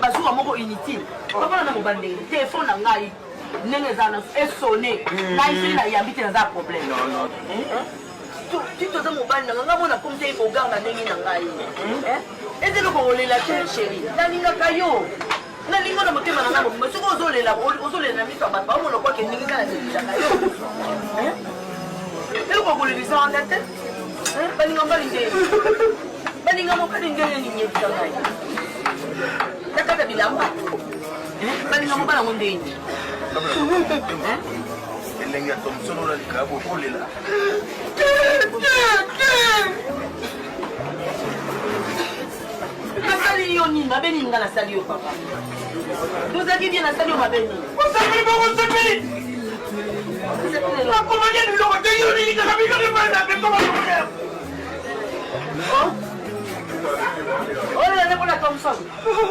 Bazuka moko inutile. Papa na mobande téléphone na ngai. Nenge zana sonné. Na ici na yambite na za problème. Non. Tu te dis mobande na nga mona comme t'es au gars na nenge na ngai. Et c'est le kolela chérie. Na linga kayo. Na linga na motema na nga mo. Soko ozolela miso ba ba mona kwa ke nenge kana tshela kayo. Et le kolela ça en tête. Balinga balinde. Balinga mo balinga ni nyeti ngai. Nakata bilamba. Balinga mo bana ngondeni. Elenga Thompson ora likabo kolela. Nasali yo nini mabeni nga nasali yo papa. Tozaki bien nasali yo mabeni. Osapeli bongo osapeli. La commande du logo de yo ni kana bika de bana be ko ba. Oh, la Thompson.